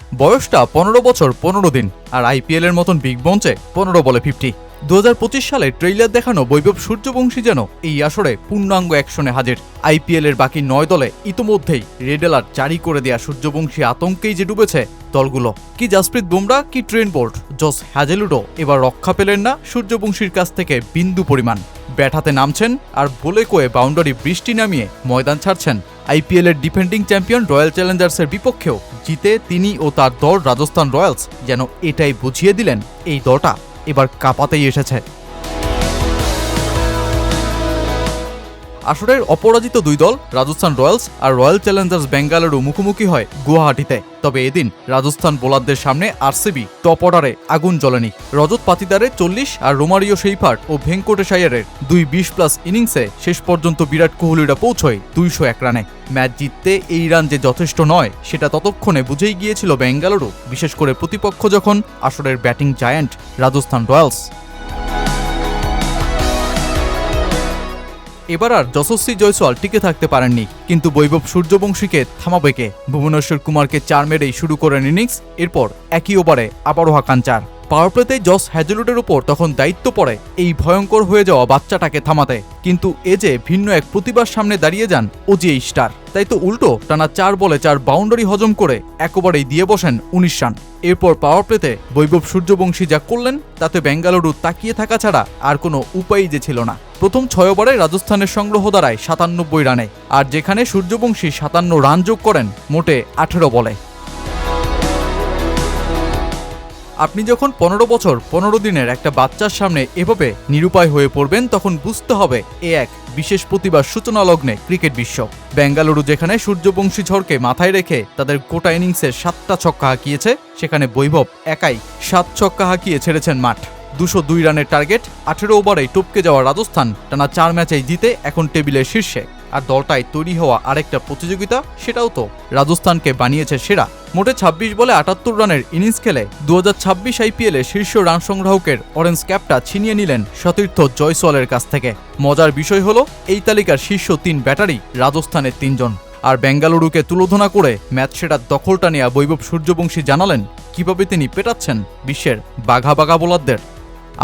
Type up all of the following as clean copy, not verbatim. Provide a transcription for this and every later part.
বয়সটা ১৫ বছর ১৫ দিন, আর আইপিএল এর মতন বিগ মঞ্চে ১৫ বলে 50। ২০২৫ সালে ট্রেইলার দেখানো বৈভব সূর্যবংশী যেন এই আসরে পূর্ণাঙ্গ অ্যাকশনে হাজির। আইপিএল এর বাকি ৯ দলে ইতোমধ্যেই রেড অ্যালার্ট জারি করে দেয়া সূর্যবংশী আতঙ্কেই যে ডুবেছে দলগুলো। কি জাসপ্রীত বুমরা, কি ট্রেন্ট বোল্ট, জস হ্যাজেলউডও এবার রক্ষা পেলেন না সূর্যবংশীর কাছ থেকে বিন্দু পরিমাণ। ব্যাট হাতে নামছেন আর বলে কয়ে বাউন্ডারি বৃষ্টি নামিয়ে ময়দান ছাড়ছেন। আইপিএল এর ডিফেন্ডিং চ্যাম্পিয়ন রয়্যাল চ্যালেঞ্জার্সের বিপক্ষেও জিতে তিনি ও তার দল রাজস্থান রয়্যালস যেন এটাই বুঝিয়ে দিলেন এই দলটা এবার কাঁপাতেই এসেছে। আসরের অপরাজিত দুই দল রাজস্থান রয়্যালস আর রয়্যাল চ্যালেঞ্জার্স বেঙ্গালুরু মুখোমুখি হয় গুয়াহাটিতে। তবে এদিন রাজস্থান বোলারদের সামনে আরসিবি টপ অর্ডারে আগুন জ্বলেনি। রজত পাতিদারের ৪০ আর রোমারিও সেইফার্ট ও ভেঙ্কটেশ আয়ারের দুই ২০+ ইনিংসে শেষ পর্যন্ত বিরাট কোহলিরা পৌঁছয় ২০১ রানে। ম্যাচ জিততে এই রান যে যথেষ্ট নয় সেটা ততক্ষণে বুঝেই গিয়েছিল বেঙ্গালুরু, বিশেষ করে প্রতিপক্ষ যখন আসরের ব্যাটিং জায়ান্ট রাজস্থান রয়্যালস। এবার আর যশস্বী জয়সওয়াল টিকে থাকতে পারেননি, কিন্তু বৈভব সূর্যবংশীকে থামাবে কে? ভুবনেশ্বর কুমারকে ৪ মেরেই শুরু করেন ইনিংস, এরপর একই ওভারে আবারও হাঁকান ৪। পাওয়ার প্লেতে জস হ্যাজেলউডের উপর তখন দায়িত্ব পড়ে এই ভয়ঙ্কর হয়ে যাওয়া বাচ্চাটাকে থামাতে, কিন্তু এ যে ভিন্ন এক প্রতিভার সামনে দাঁড়িয়ে যান ওজিএই স্টার। তাই তো উল্টো টানা ৪ বলে ৪ বাউন্ডারি হজম করে একবারেই দিয়ে বসেন ১৯ রান। এরপর পাওয়ার প্লেতে বৈভব সূর্যবংশী যা করলেন তাতে বেঙ্গালুরু তাকিয়ে থাকা ছাড়া আর কোনো উপায়ই যে ছিল না। প্রথম ৬ ওভারে রাজস্থানের সংগ্রহ দাঁড়ায় ৯৭ রানে, আর যেখানে সূর্যবংশী ৫৭ রান যোগ করেন মোটে ১৮ বলে। আপনি যখন ১৫ বছর ১৫ দিনের একটা বাচ্চার সামনে এভাবে নিরুপায় হয়ে পড়বেন তখন বুঝতে হবে এ এক বিশেষ প্রতিভার সূচনা লগ্নে ক্রিকেট বিশ্ব। বেঙ্গালুরু যেখানে সূর্যবংশী ঝড়কে মাথায় রেখে তাদের গোটা ইনিংসের ৭টা ছক্কা হাঁকিয়েছে, সেখানে বৈভব একাই ৭ ছক্কা হাঁকিয়ে ছেড়েছেন মাঠ। ২০২ রানের টার্গেট, ১৮ ওভারেই টপকে যাওয়া রাজস্থান টানা ৪ ম্যাচেই জিতে এখন টেবিলের শীর্ষে। আর দলটায় তৈরি হওয়া আরেকটা প্রতিযোগিতা, সেটাও তো রাজস্থানকে বানিয়েছে সেরা। মোটে ২৬ বলে ৭৮ রানের ইনিংস খেলে ২০২৬ আইপিএলে শীর্ষ রান সংগ্রাহকের অরেঞ্জ ক্যাপটা ছিনিয়ে নিলেন সতীর্থ জয়সওয়ালের কাছ থেকে। মজার বিষয় হলো এই তালিকার শীর্ষ ৩ ব্যাটারই রাজস্থানের ৩ জন। আর বেঙ্গালুরুকে তুলোধনা করে ম্যাচ সেটার দখলটা নেওয়া বৈভব সূর্যবংশী জানালেন কিভাবে তিনি পেটাচ্ছেন বিশ্বের বাঘা বাঘা বোলারদের।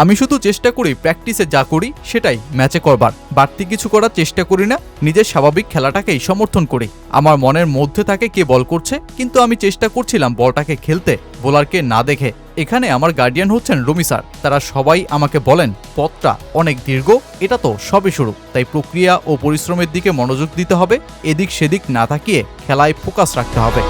আমি শুধু চেষ্টা করি প্র্যাকটিসে যা করি সেটাই ম্যাচে করবার, বাড়তি কিছু করার চেষ্টা করি না, নিজের স্বাভাবিক খেলাটাকেই সমর্থন করি। আমার মনের মধ্যে থাকে কে বল করছে, কিন্তু আমি চেষ্টা করছিলাম বলটাকে খেলতে বোলারকে না দেখে। এখানে আমার গার্ডিয়ান হচ্ছেন রমি স্যার, তারা সবাই আমাকে বলেন পথটা অনেক দীর্ঘ, এটা তো সবে শুরু, তাই প্রক্রিয়া ও পরিশ্রমের দিকে মনোযোগ দিতে হবে, এদিক সেদিক না তাকিয়ে খেলায় ফোকাস রাখতে হবে।